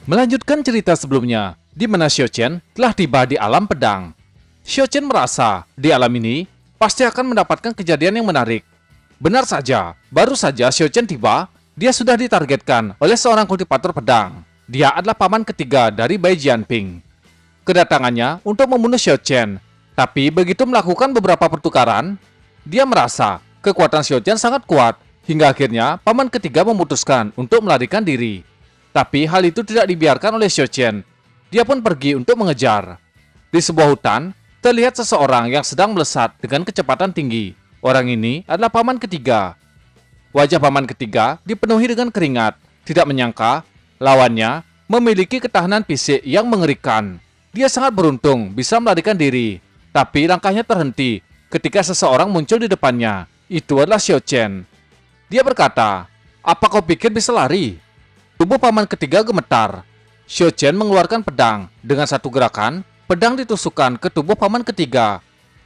Melanjutkan cerita sebelumnya, di mana Xiao Chen telah tiba di alam pedang. Xiao Chen merasa di alam ini pasti akan mendapatkan kejadian yang menarik. Benar saja, baru saja Xiao Chen tiba, dia sudah ditargetkan oleh seorang kultivator pedang. Dia adalah paman ketiga dari Bai Jianping. Kedatangannya untuk membunuh Xiao Chen, tapi begitu melakukan beberapa pertukaran, dia merasa kekuatan Xiao Chen sangat kuat, hingga akhirnya paman ketiga memutuskan untuk melarikan diri. Tapi hal itu tidak dibiarkan oleh Xiao Chen. Dia pun pergi untuk mengejar. Di sebuah hutan, terlihat seseorang yang sedang melesat dengan kecepatan tinggi. Orang ini adalah paman ketiga. Wajah paman ketiga dipenuhi dengan keringat. Tidak menyangka, lawannya memiliki ketahanan fisik yang mengerikan. Dia sangat beruntung bisa melarikan diri. Tapi langkahnya terhenti ketika seseorang muncul di depannya. Itu adalah Xiao Chen. Dia berkata, "Apa kau pikir bisa lari?" Tubuh paman ketiga gemetar. Xiao Chen mengeluarkan pedang. Dengan satu gerakan, pedang ditusukkan ke tubuh paman ketiga.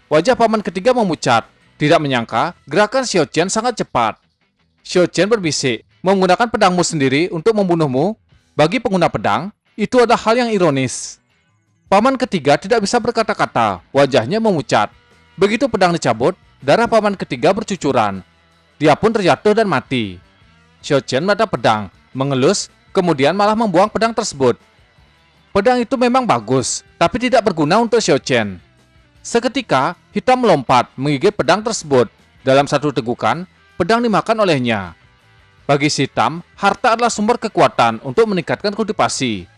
Wajah paman ketiga memucat. Tidak menyangka, gerakan Xiao Chen sangat cepat. Xiao Chen berbisik, "Menggunakan pedangmu sendiri untuk membunuhmu? Bagi pengguna pedang, itu adalah hal yang ironis." Paman ketiga tidak bisa berkata-kata, wajahnya memucat. Begitu pedang dicabut, darah paman ketiga bercucuran. Dia pun terjatuh dan mati. Xiao Chen menatap pedang, mengelus, kemudian malah membuang pedang tersebut. Pedang itu memang bagus, tapi tidak berguna untuk Xiao Chen. Seketika, Hitam melompat menggigit pedang tersebut. Dalam satu tegukan, pedang dimakan olehnya. Bagi si Hitam, harta adalah sumber kekuatan untuk meningkatkan kultivasi.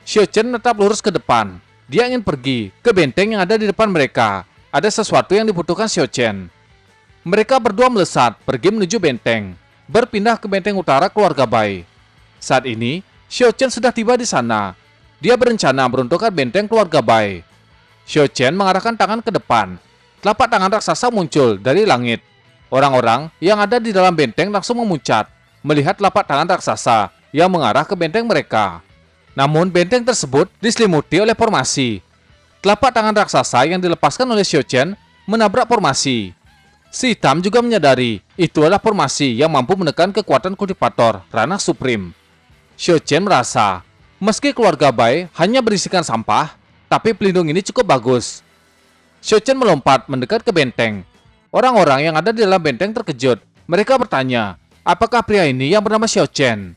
Xiao Chen tetap lurus ke depan. Dia ingin pergi ke benteng yang ada di depan mereka. Ada sesuatu yang dibutuhkan Xiao Chen. Mereka berdua melesat pergi menuju benteng, berpindah ke benteng utara keluarga Bai. Saat ini, Xiao Chen sudah tiba di sana. Dia berencana meruntuhkan benteng keluarga Bai. Xiao Chen mengarahkan tangan ke depan. Telapak tangan raksasa muncul dari langit. Orang-orang yang ada di dalam benteng langsung memucat melihat telapak tangan raksasa yang mengarah ke benteng mereka. Namun benteng tersebut diselimuti oleh formasi. Telapak tangan raksasa yang dilepaskan oleh Xiao Chen menabrak formasi. Si Hitam juga menyadari itu adalah formasi yang mampu menekan kekuatan kultivator ranah supreme. Xiao Chen merasa, meski keluarga Bai hanya berisikan sampah, tapi pelindung ini cukup bagus. Xiao Chen melompat mendekat ke benteng. Orang-orang yang ada di dalam benteng terkejut. Mereka bertanya, apakah pria ini yang bernama Xiao Chen?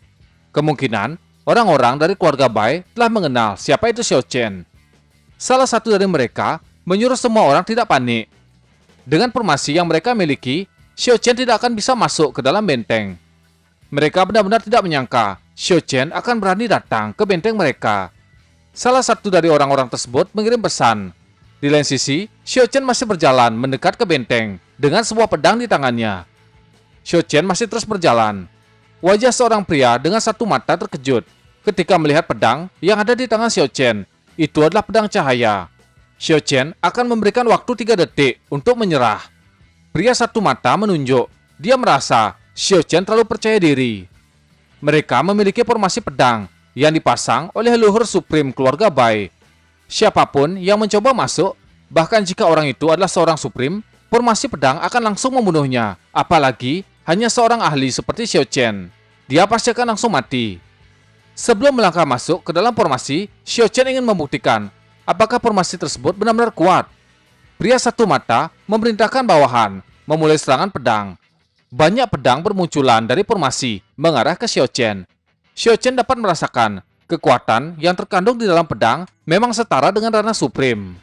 Kemungkinan, orang-orang dari keluarga Bai telah mengenal siapa itu Xiao Chen. Salah satu dari mereka menyuruh semua orang tidak panik. Dengan formasi yang mereka miliki, Xiao Chen tidak akan bisa masuk ke dalam benteng. Mereka benar-benar tidak menyangka Xiao Chen akan berani datang ke benteng mereka. Salah satu dari orang-orang tersebut mengirim pesan. Di lain sisi, Xiao Chen masih berjalan mendekat ke benteng dengan sebuah pedang di tangannya. Xiao Chen masih terus berjalan. Wajah seorang pria dengan satu mata terkejut ketika melihat pedang yang ada di tangan Xiao Chen. Itu adalah pedang cahaya. Xiao Chen akan memberikan waktu 3 detik untuk menyerah. Pria satu mata menunjuk. Dia merasa Xiao Chen terlalu percaya diri. Mereka memiliki formasi pedang yang dipasang oleh leluhur supreme keluarga Bai. Siapapun yang mencoba masuk, bahkan jika orang itu adalah seorang supreme, formasi pedang akan langsung membunuhnya. Apalagi hanya seorang ahli seperti Xiao Chen. Dia pasti akan langsung mati. Sebelum melangkah masuk ke dalam formasi, Xiao Chen ingin membuktikan apakah formasi tersebut benar-benar kuat. Pria satu mata memerintahkan bawahan memulai serangan pedang. Banyak pedang bermunculan dari formasi mengarah ke Xiao Chen. Xiao Chen dapat merasakan kekuatan yang terkandung di dalam pedang memang setara dengan ranah supreme.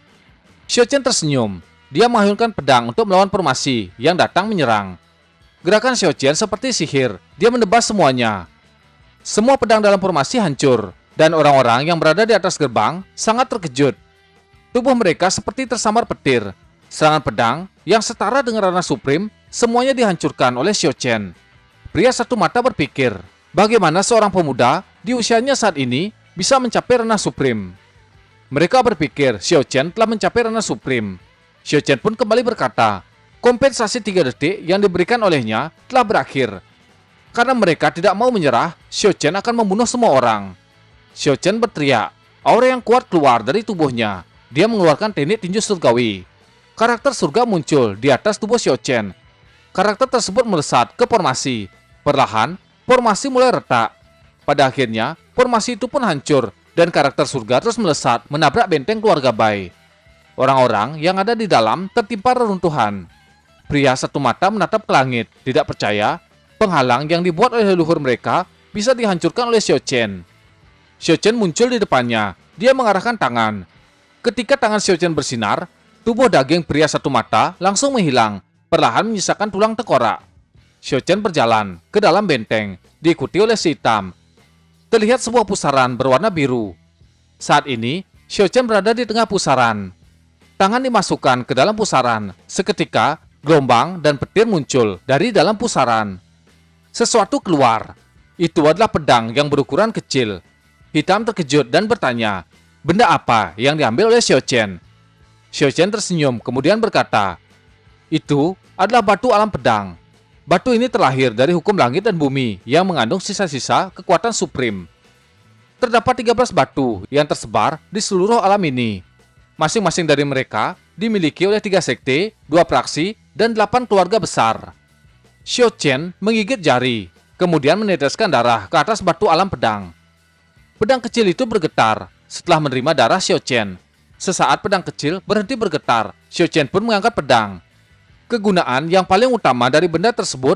Xiao Chen tersenyum. Dia menghayunkan pedang untuk melawan formasi yang datang menyerang. Gerakan Xiao Chen seperti sihir. Dia menebas semuanya. Semua pedang dalam formasi hancur. Dan orang-orang yang berada di atas gerbang sangat terkejut. Tubuh mereka seperti tersambar petir. Serangan pedang yang setara dengan ranah supreme semuanya dihancurkan oleh Xiao Chen. Pria satu mata berpikir, bagaimana seorang pemuda di usianya saat ini bisa mencapai ranah supreme. Mereka berpikir Xiao Chen telah mencapai ranah supreme. Xiao Chen pun kembali berkata, kompensasi 3 detik yang diberikan olehnya telah berakhir. Karena mereka tidak mau menyerah, Xiao Chen akan membunuh semua orang. Xiao Chen berteriak. Aura yang kuat keluar dari tubuhnya. Dia mengeluarkan teknik tinju surgawi. Karakter surga muncul di atas tubuh Xiao Chen. Karakter tersebut melesat ke formasi. Perlahan, formasi mulai retak. Pada akhirnya, formasi itu pun hancur dan karakter surga terus melesat menabrak benteng keluarga Bai. Orang-orang yang ada di dalam tertimpa reruntuhan. Pria satu mata menatap ke langit, tidak percaya penghalang yang dibuat oleh leluhur mereka bisa dihancurkan oleh Xiao Chen. Xiao Chen muncul di depannya, dia mengarahkan tangan. Ketika tangan Xiao Chen bersinar, tubuh daging pria satu mata langsung menghilang, perlahan menyisakan tulang tengkorak. Xiao Chen berjalan ke dalam benteng, diikuti oleh si hitam. Terlihat sebuah pusaran berwarna biru. Saat ini, Xiao Chen berada di tengah pusaran. Tangan dimasukkan ke dalam pusaran, seketika gelombang dan petir muncul dari dalam pusaran. Sesuatu keluar. Itu adalah pedang yang berukuran kecil. Hitam terkejut dan bertanya, benda apa yang diambil oleh Xiao Chen? Xiao Chen tersenyum kemudian berkata, itu adalah batu alam pedang. Batu ini terlahir dari hukum langit dan bumi yang mengandung sisa-sisa kekuatan supreme. Terdapat 13 batu yang tersebar di seluruh alam ini. Masing-masing dari mereka dimiliki oleh 3 sekte, 2 praksi, dan 8 keluarga besar. Xiao Chen menggigit jari, kemudian meneteskan darah ke atas batu alam pedang. Pedang kecil itu bergetar setelah menerima darah Xiao Chen. Sesaat pedang kecil berhenti bergetar, Xiao Chen pun mengangkat pedang. Kegunaan yang paling utama dari benda tersebut,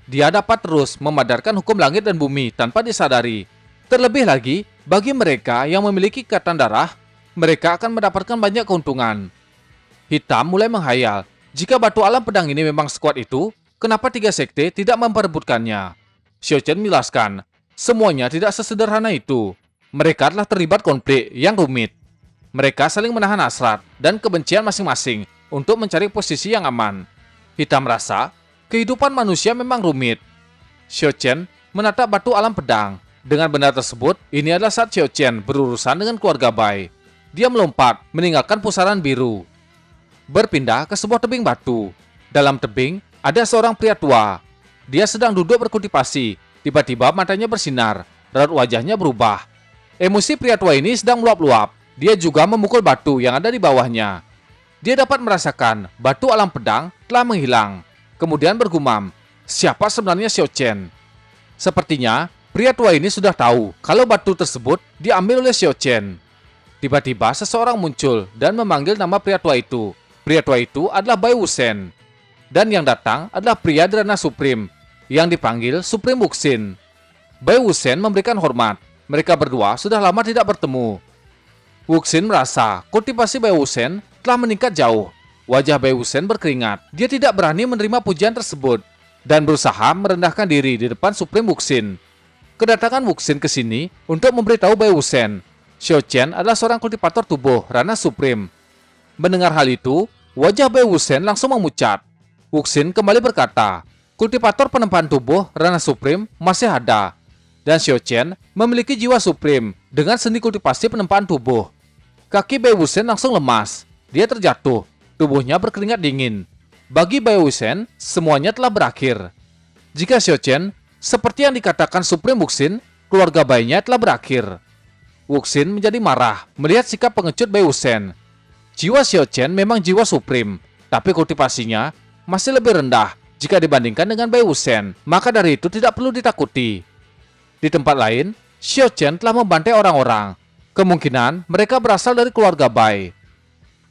dia dapat terus memadarkan hukum langit dan bumi tanpa disadari. Terlebih lagi, bagi mereka yang memiliki ikatan darah, mereka akan mendapatkan banyak keuntungan. Hitam mulai menghayal, jika batu alam pedang ini memang sekuat itu, kenapa 3 sekte tidak memperebutkannya? Xiao Chen menjelaskan, semuanya tidak sesederhana itu. Mereka telah terlibat konflik yang rumit. Mereka saling menahan hasrat dan kebencian masing-masing untuk mencari posisi yang aman. Hitam merasa, kehidupan manusia memang rumit. Xiao Chen menatap batu alam pedang. Dengan benar tersebut, ini adalah saat Xiao Chen berurusan dengan keluarga Bai. Dia melompat, meninggalkan pusaran biru. Berpindah ke sebuah tebing batu. Dalam tebing, ada seorang pria tua. Dia sedang duduk berkultivasi. Tiba-tiba matanya bersinar, raut wajahnya berubah. Emosi pria tua ini sedang meluap-luap. Dia juga memukul batu yang ada di bawahnya. Dia dapat merasakan batu alam pedang telah menghilang. Kemudian bergumam, siapa sebenarnya Xiao Chen? Sepertinya, pria tua ini sudah tahu kalau batu tersebut diambil oleh Xiao Chen. Tiba-tiba seseorang muncul dan memanggil nama pria tua itu. Pria tua itu adalah Bai Wuchen. Dan yang datang adalah pria Drana Supreme yang dipanggil Supreme Wuxin. Bai Wuchen memberikan hormat. Mereka berdua sudah lama tidak bertemu. Wuxin merasa kultivasi Bai Wuchen telah meningkat jauh. Wajah Bai Wuchen berkeringat. Dia tidak berani menerima pujian tersebut dan berusaha merendahkan diri di depan Supreme Wuxin. Kedatangan Wuxin ke sini untuk memberitahu Bai Wuchen, Xiao Chen adalah seorang kultivator tubuh Rana Supreme. Mendengar hal itu, wajah Bai Wuchen langsung memucat. Wuxin kembali berkata, kultivator penempaan tubuh Rana Supreme masih ada. Dan Xiao Chen memiliki jiwa Supreme dengan seni kultivasi penempaan tubuh. Kaki Bai Wuchen langsung lemas. Dia terjatuh, tubuhnya berkeringat dingin. Bagi Bai Wuchen, semuanya telah berakhir. Jika Xiao Chen, seperti yang dikatakan Supreme Wuxin, keluarga bayinya telah berakhir. Wuxin menjadi marah melihat sikap pengecut Bai Wuchen. Jiwa Xiao Chen memang jiwa Supreme, tapi kultivasinya masih lebih rendah jika dibandingkan dengan Bai Wuchen, maka dari itu tidak perlu ditakuti. Di tempat lain, Xiao Chen telah membantai orang-orang. Kemungkinan mereka berasal dari keluarga Bai.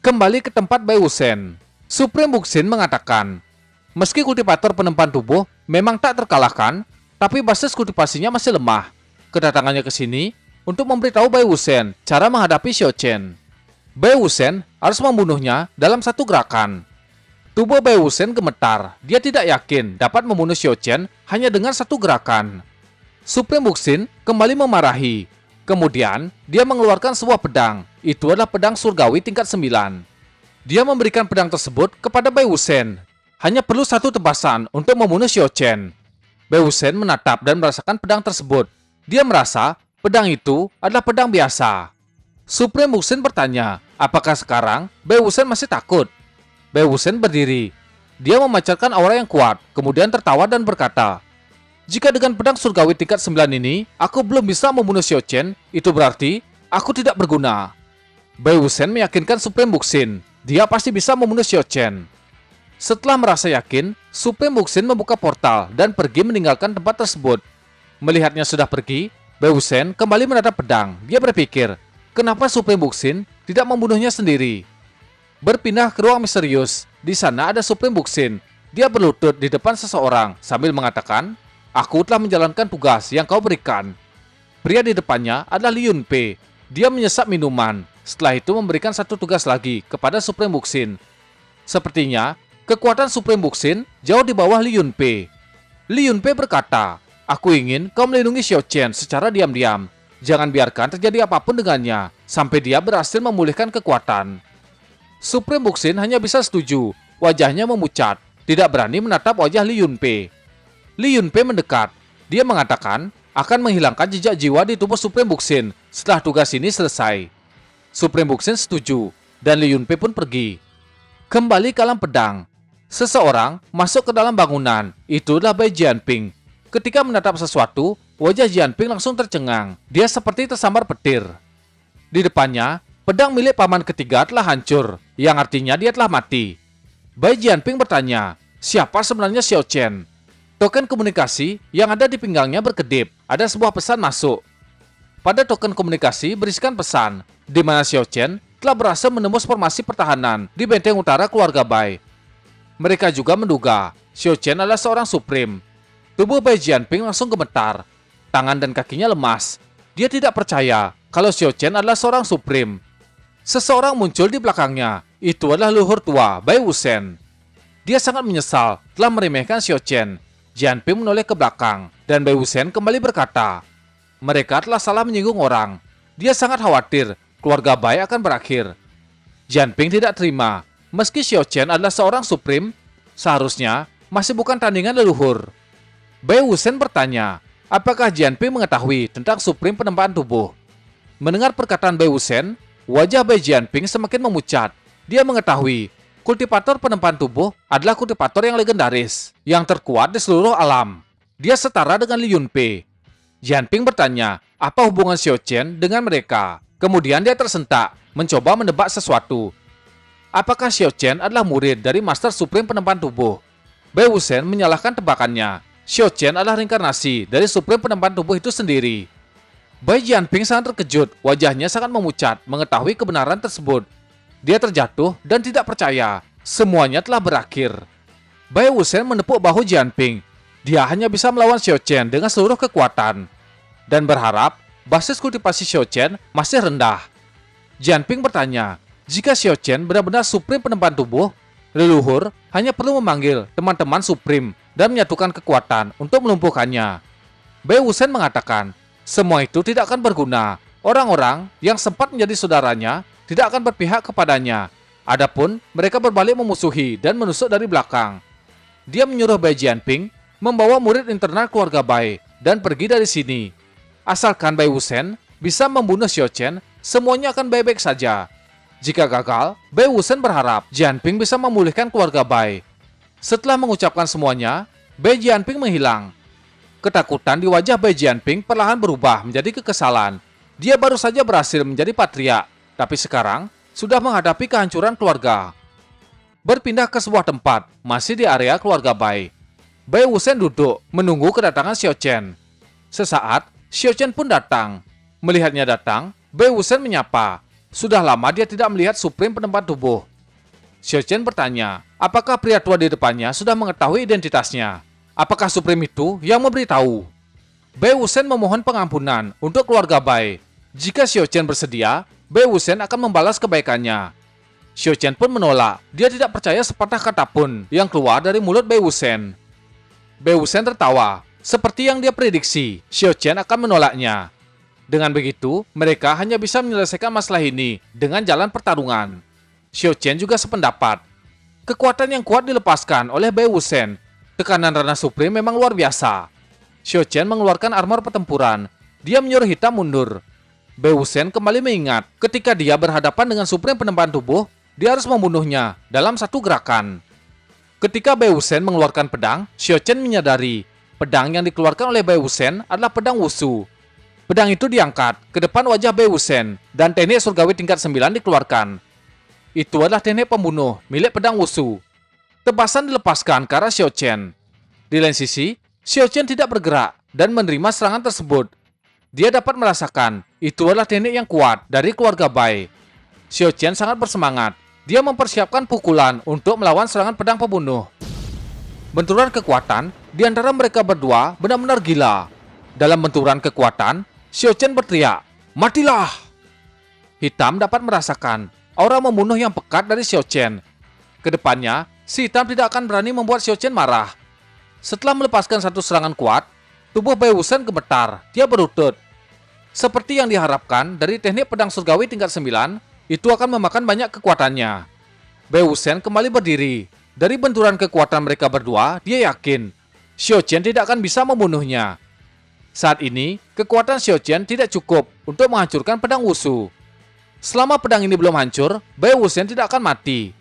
Kembali ke tempat Bai Wuchen, Supreme Wuxin mengatakan, meski kultivator penempaan tubuh memang tak terkalahkan, tapi basis kultivasinya masih lemah. Kedatangannya ke sini untuk memberitahu Bai Wuchen cara menghadapi Xiao Chen. Bai Wuchen harus membunuhnya dalam satu gerakan. Tubuh Bai Wuchen gemetar. Dia tidak yakin dapat membunuh Xiao Chen hanya dengan satu gerakan. Supreme Wuxin kembali memarahi. Kemudian, dia mengeluarkan sebuah pedang. Itu adalah pedang surgawi tingkat 9. Dia memberikan pedang tersebut kepada Bai Wuchen. Hanya perlu satu tebasan untuk membunuh Xiao Chen. Bai Wuchen menatap dan merasakan pedang tersebut. Dia merasa pedang itu adalah pedang biasa. Supreme Wuxin bertanya, apakah sekarang Bai Wuchen masih takut? Bai Wuchen berdiri. Dia memancarkan aura yang kuat, kemudian tertawa dan berkata, jika dengan pedang surgawi tingkat 9 ini, aku belum bisa membunuh Xiao Chen, itu berarti aku tidak berguna. Bai Wuchen meyakinkan Supreme Wuxin, dia pasti bisa membunuh Xiao Chen. Setelah merasa yakin, Supreme Wuxin membuka portal dan pergi meninggalkan tempat tersebut. Melihatnya sudah pergi, Bai Wuchen kembali menatap pedang. Dia berpikir, kenapa Supreme Buxin tidak membunuhnya sendiri? Berpindah ke ruang misterius. Di sana ada Supreme Buxin. Dia berlutut di depan seseorang sambil mengatakan, "Aku telah menjalankan tugas yang kau berikan." Pria di depannya adalah Li Yunpei. Dia menyesap minuman. Setelah itu memberikan satu tugas lagi kepada Supreme Buxin. Sepertinya, kekuatan Supreme Buxin jauh di bawah Li Yunpei. Li Yunpei berkata, "Aku ingin kau melindungi Xiao Chen secara diam-diam. Jangan biarkan terjadi apapun dengannya, sampai dia berhasil memulihkan kekuatan." Supreme Buxin hanya bisa setuju. Wajahnya memucat, tidak berani menatap wajah Li Yunpei. Li Yunpei mendekat. Dia mengatakan akan menghilangkan jejak jiwa di tubuh Supreme Buxin setelah tugas ini selesai. Supreme Buxin setuju, dan Li Yunpei pun pergi. Kembali ke alam pedang. Seseorang masuk ke dalam bangunan. Itulah Bai Jianping. Ketika menatap sesuatu, wajah Jianping langsung tercengang. Dia seperti tersambar petir. Di depannya, pedang milik paman ketiga telah hancur, yang artinya dia telah mati. Bai Jianping bertanya, siapa sebenarnya Xiao Chen? Token komunikasi yang ada di pinggangnya berkedip. Ada sebuah pesan masuk. Pada token komunikasi berisikan pesan, di mana Xiao Chen telah berhasil menembus formasi pertahanan di benteng utara keluarga Bai. Mereka juga menduga Xiao Chen adalah seorang Supreme. Tubuh Bai Jianping langsung gemetar. Tangan dan kakinya lemas. Dia tidak percaya kalau Xiao Chen adalah seorang Supreme. Seseorang muncul di belakangnya. Itu adalah leluhur tua Bai Wuchen. Dia sangat menyesal telah meremehkan Xiao Chen. Jianping menoleh ke belakang, dan Bai Wuchen kembali berkata, mereka telah salah menyinggung orang. Dia sangat khawatir keluarga Bai akan berakhir. Jianping tidak terima. Meski Xiao Chen adalah seorang Supreme, seharusnya masih bukan tandingan leluhur. Bai Wuchen bertanya, apakah Jianping mengetahui tentang Supreme penempaan tubuh? Mendengar perkataan Bai Wuchen, wajah Bai Jianping semakin memucat. Dia mengetahui kultivator penempaan tubuh adalah kultivator yang legendaris, yang terkuat di seluruh alam. Dia setara dengan Li Yunpei. Jianping bertanya, apa hubungan Xiao Chen dengan mereka? Kemudian dia tersentak, mencoba menebak sesuatu. Apakah Xiao Chen adalah murid dari Master Supreme penempaan tubuh? Bai Wuchen menyalahkan tebakannya. Xiao Chen adalah reinkarnasi dari Supreme penempaan tubuh itu sendiri. Bai Jianping sangat terkejut, wajahnya sangat memucat mengetahui kebenaran tersebut. Dia terjatuh dan tidak percaya. Semuanya telah berakhir. Bai Wuchen menepuk bahu Jianping. Dia hanya bisa melawan Xiao Chen dengan seluruh kekuatan. Dan berharap basis kultivasi Xiao Chen masih rendah. Jianping bertanya, jika Xiao Chen benar-benar Supreme penempaan tubuh, leluhur hanya perlu memanggil teman-teman Supreme dan menyatukan kekuatan untuk melumpuhkannya. Bai Wuchen mengatakan, semua itu tidak akan berguna. Orang-orang yang sempat menjadi saudaranya tidak akan berpihak kepadanya. Adapun mereka berbalik memusuhi dan menusuk dari belakang. Dia menyuruh Bai Jianping membawa murid internal keluarga Bai dan pergi dari sini. Asalkan Bai Wuchen bisa membunuh Xiao Chen, semuanya akan baik-baik saja. Jika gagal, Bai Wuchen berharap Jianping bisa memulihkan keluarga Bai. Setelah mengucapkan semuanya, Bai Jianping menghilang. Ketakutan di wajah Bai Jianping perlahan berubah menjadi kekesalan. Dia baru saja berhasil menjadi patriark, tapi sekarang sudah menghadapi kehancuran keluarga. Berpindah ke sebuah tempat, masih di area keluarga Bai. Bai Wuchen duduk, menunggu kedatangan Xiao Chen. Sesaat, Xiao Chen pun datang. Melihatnya datang, Bai Wuchen menyapa. Sudah lama dia tidak melihat Supreme penempaan tubuh. Xiao Chen bertanya, apakah pria tua di depannya sudah mengetahui identitasnya? Apakah Supreme itu yang memberitahu? Bai Wuchen memohon pengampunan untuk keluarga Bai. Jika Xiao Chen bersedia, Bai Wuchen akan membalas kebaikannya. Xiao Chen pun menolak. Dia tidak percaya sepatah kata pun yang keluar dari mulut Bai Wuchen. Bai Wuchen tertawa. Seperti yang dia prediksi, Xiao Chen akan menolaknya. Dengan begitu, mereka hanya bisa menyelesaikan masalah ini dengan jalan pertarungan. Xiao Chen juga sependapat. Kekuatan yang kuat dilepaskan oleh Bai Wuchen. Tekanan ranah Supreme memang luar biasa. Xiao Chen mengeluarkan armor pertempuran. Dia menyuruh hitam mundur. Bai Wuchen kembali mengingat ketika dia berhadapan dengan Supreme penempaan tubuh, dia harus membunuhnya dalam satu gerakan. Ketika Bai Wuchen mengeluarkan pedang, Xiao Chen menyadari pedang yang dikeluarkan oleh Bai Wuchen adalah pedang Wushu. Pedang itu diangkat ke depan wajah Bai Wuchen dan teknik surgawi tingkat 9 dikeluarkan. Itu adalah teknik pembunuh milik pedang Wushu. Tebasan dilepaskan ke arah Xiao Chen. Di lain sisi, Xiao Chen tidak bergerak dan menerima serangan tersebut. Dia dapat merasakan itu adalah teknik yang kuat dari keluarga Bai. Xiao Qian sangat bersemangat. Dia mempersiapkan pukulan untuk melawan serangan pedang pembunuh. Benturan kekuatan di antara mereka berdua benar-benar gila. Dalam benturan kekuatan, Xiao Qian berteriak, "Matilah!" Hitam dapat merasakan aura membunuh yang pekat dari Xiao Qian. Kedepannya, si Hitam tidak akan berani membuat Xiao Qian marah. Setelah melepaskan satu serangan kuat, tubuh Bai Wuxian gemetar. Dia berlutut. Seperti yang diharapkan dari teknik pedang surgawi tingkat 9, itu akan memakan banyak kekuatannya. Bai Wuxian kembali berdiri. Dari benturan kekuatan mereka berdua, dia yakin Xiao Qian tidak akan bisa membunuhnya. Saat ini, kekuatan Xiao Qian tidak cukup untuk menghancurkan pedang wushu. Selama pedang ini belum hancur, Bai Wuxian tidak akan mati.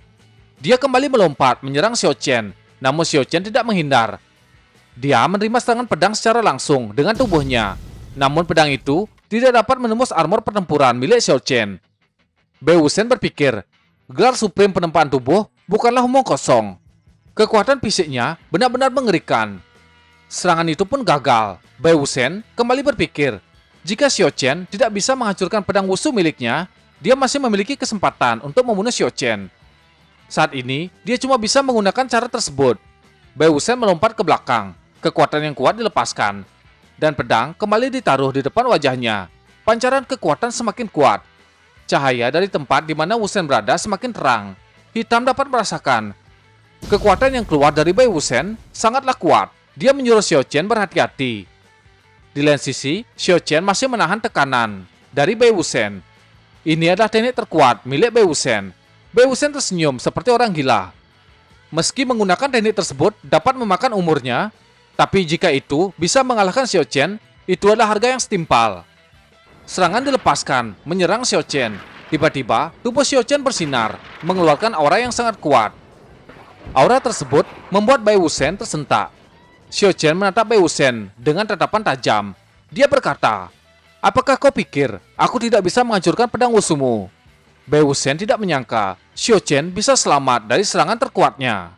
Dia kembali melompat menyerang Xiao Qian, namun Xiao Qian tidak menghindar. Dia menerima serangan pedang secara langsung dengan tubuhnya. Namun pedang itu tidak dapat menembus armor pertempuran milik Xiao Qian. Bai Wuxian berpikir, gelar supreme penempaan tubuh bukanlah omong kosong. Kekuatan fisiknya benar-benar mengerikan. Serangan itu pun gagal. Bai Wuxian kembali berpikir, jika Xiao Qian tidak bisa menghancurkan pedang wushu miliknya, dia masih memiliki kesempatan untuk membunuh Xiao Qian. Saat ini, dia cuma bisa menggunakan cara tersebut. Bai Wuxian melompat ke belakang. Kekuatan yang kuat dilepaskan. Dan pedang kembali ditaruh di depan wajahnya. Pancaran kekuatan semakin kuat. Cahaya dari tempat di mana Wuxian berada semakin terang. Hitam dapat merasakan. Kekuatan yang keluar dari Bai Wuxian sangatlah kuat. Dia menyuruh Xiao Qian berhati-hati. Di lain sisi, Xiao Qian masih menahan tekanan dari Bai Wuxian. Ini adalah teknik terkuat milik Bai Wuxian. Bai Wuxian tersenyum seperti orang gila. Meski menggunakan teknik tersebut dapat memakan umurnya, tapi jika itu bisa mengalahkan Xiao Qian, itu adalah harga yang setimpal. Serangan dilepaskan, menyerang Xiao Qian. Tiba-tiba, tubuh Xiao Qian bersinar, mengeluarkan aura yang sangat kuat. Aura tersebut membuat Bai Wuxian tersentak. Xiao Qian menatap Bai Wuxian dengan tatapan tajam. Dia berkata, "Apakah kau pikir aku tidak bisa menghancurkan pedang wushumu?" Bai Wuxian tidak menyangka Xiao Qian bisa selamat dari serangan terkuatnya.